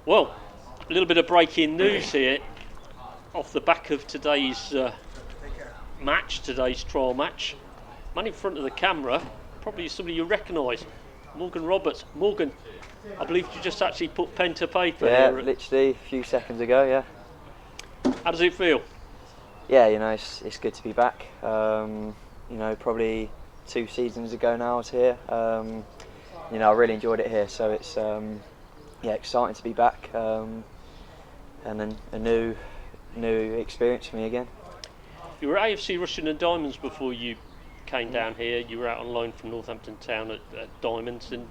Well, a little bit of breaking news here off the back of today's today's trial match. Man in front of the camera, probably somebody you recognise, Morgan Roberts. Morgan, I believe you just actually put pen to paper Yeah, here. literally a few seconds ago, yeah. How does it feel? Yeah, it's good to be back. Probably 2 seasons ago now I was here. I really enjoyed it here, so it's exciting to be back, and then a new experience for me again. You were at AFC Russian and Diamonds before you came down here. You were out on loan from Northampton Town at Diamonds, and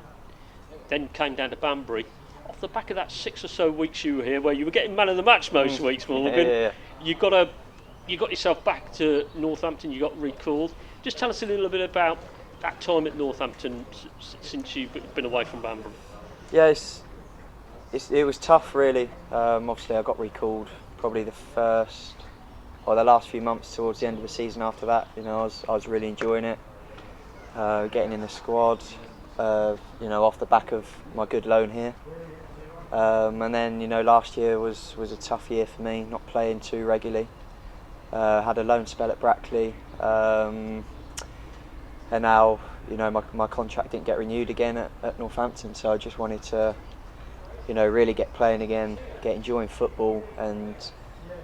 then came down to Banbury. Off the back of that 6 or so weeks you were here, where you were getting man of the match most weeks, Morgan, Yeah. you got yourself back to Northampton. You got recalled. Just tell us a little bit about that time at Northampton since you've been away from Banbury. Yeah, it was tough, really. Obviously, I got recalled probably the last few months towards the end of the season. After that, I was really enjoying it, getting in the squad. Off the back of my good loan here, and then last year was a tough year for me, not playing too regularly. Had a loan spell at Brackley, and now my contract didn't get renewed again at Northampton, so I just wanted to really get playing again, get enjoying football, and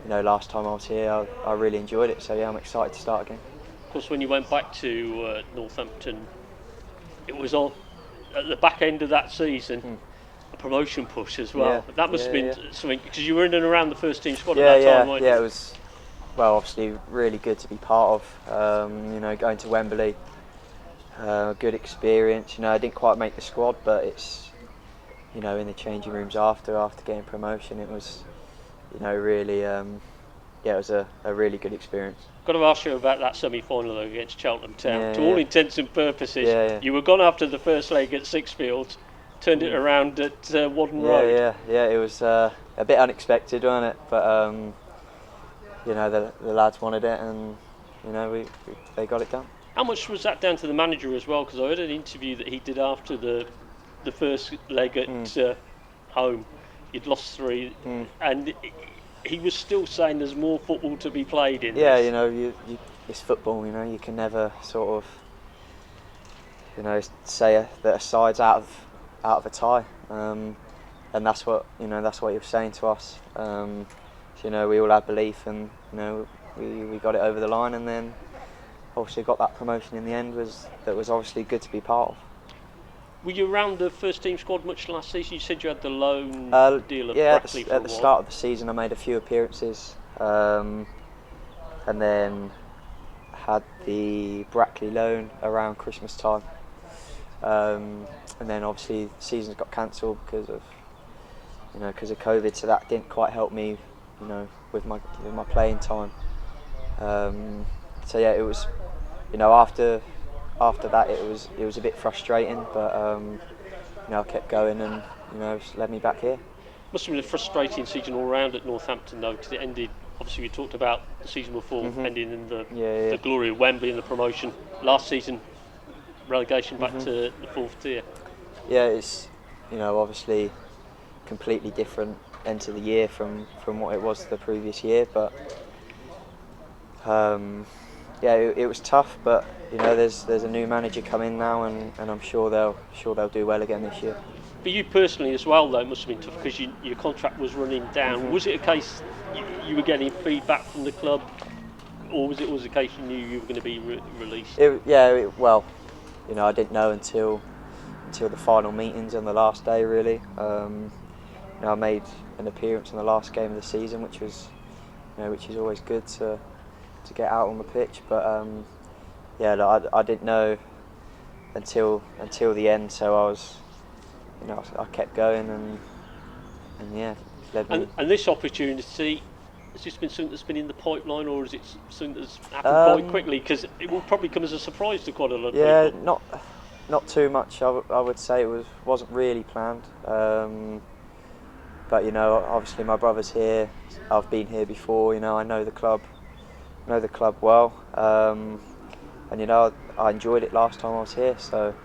last time I was here I really enjoyed it, so yeah, I'm excited to start again. Of course, when you went back to Northampton, it was on at the back end of that season, a promotion push as well. Yeah, that must have been something, because you were in and around the first team squad Yeah, at that time, weren't you? it was, well, obviously really good to be part of. Going to Wembley, good experience. I didn't quite make the squad, but it's, in the changing rooms after getting promotion, it was, really, it was a really good experience. Got to ask you about that semi-final though against Cheltenham Town. Yeah, to all intents and purposes, you were gone after the first leg at Sixfields, turned it around at Wadden Road. Yeah, it was a bit unexpected, wasn't it? But the lads wanted it, and they got it done. How much was that down to the manager as well? Because I heard an interview that he did after the first leg at home. You'd lost 3, and he was still saying there's more football to be played in. Yeah, this. it's football. You can never sort of, say that a side's out of a tie, and that's what he was saying to us. We all had belief, and we got it over the line, and then obviously got that promotion in the end. That was obviously good to be part of. Were you around the first team squad much last season? You said you had the loan deal at Brackley for a while. At the start of the season I made a few appearances, and then had the Brackley loan around Christmas time, and then obviously the seasons got cancelled because of COVID, so that didn't quite help me with my playing time. So yeah, it was after that it was a bit frustrating, but I kept going, and it's led me back here. Must have been a frustrating season all round at Northampton though, because it ended, obviously we talked about the season before, ending in the glory of Wembley and the promotion. Last season, relegation back to the 4th tier. Yeah, it's obviously completely different end to the year from what it was the previous year, but it was tough, but there's a new manager coming now, and I'm sure they'll do well again this year. For you personally as well though, it must have been tough because your contract was running down. Was it a case you were getting feedback from the club, or was it a case you knew you were going to be released? I didn't know until the final meetings on the last day, really. I made an appearance in the last game of the season, which is always good to get out on the pitch, but I didn't know until the end, so I kept going, and yeah, led me. And this opportunity, has this been something that's been in the pipeline, or is it something that's happened quite quickly? Because it will probably come as a surprise to quite a lot of people. Not too much. I would say it wasn't really planned. But obviously my brother's here. I've been here before. I know the club well, and I enjoyed it last time I was here, so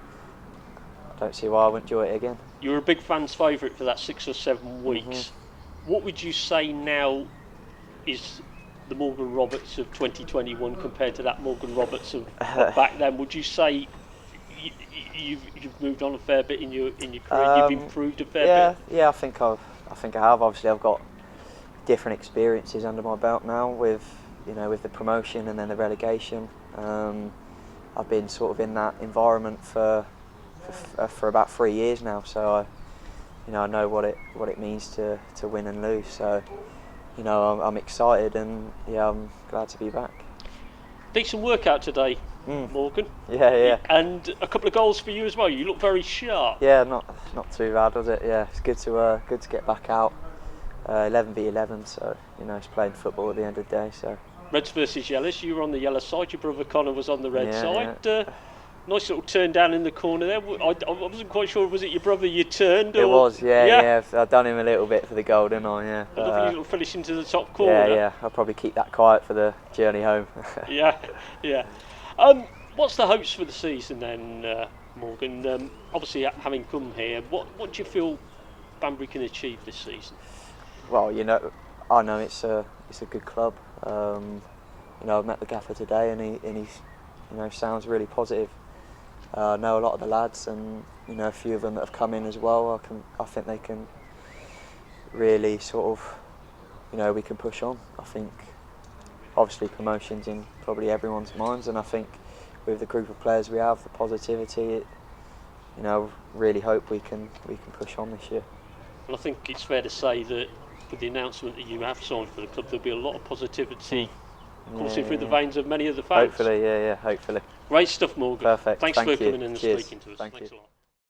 I don't see why I wouldn't enjoy it again. You were a big fan's favourite for that 6 or 7 weeks. What would you say now is the Morgan Roberts of 2021 compared to that Morgan Roberts of back then? Would you say you've moved on a fair bit in your career? You've improved a fair bit. Yeah. I think I have. Obviously, I've got different experiences under my belt now with with the promotion and then the relegation. I've been sort of in that environment for about 3 years now, so I know what it means to win and lose. So I'm excited, and I'm glad to be back. Decent workout today, Morgan. Yeah. And a couple of goals for you as well. You look very sharp. Yeah, not too bad, was it? Yeah, it's good to get back out. 11v11, so it's playing football at the end of the day. So Reds versus Yellows. You were on the yellow side. Your brother Connor was on the red side. Yeah. Nice little turn down in the corner there. I wasn't quite sure. Was it your brother you turned? It was, yeah. I've done him a little bit for the goal, didn't I? Yeah. A lovely little finish into the top corner. Yeah. I'll probably keep that quiet for the journey home. Yeah. What's the hopes for the season then, Morgan? Obviously, having come here, what do you feel Banbury can achieve this season? Well, I know it's a good club. I've met the gaffer today, and he's sounds really positive. I know a lot of the lads, and a few of them that have come in as well. I think they can really sort of, we can push on. I think obviously promotion's in probably everyone's minds, and I think with the group of players we have, the positivity, really hope we can push on this year. Well, I think it's fair to say that with the announcement that you have signed for the club, there'll be a lot of positivity coursing through the veins of many of the fans. Hopefully, hopefully. Great stuff, Morgan. Perfect. Thanks for coming in and speaking to us. Thank you. A lot.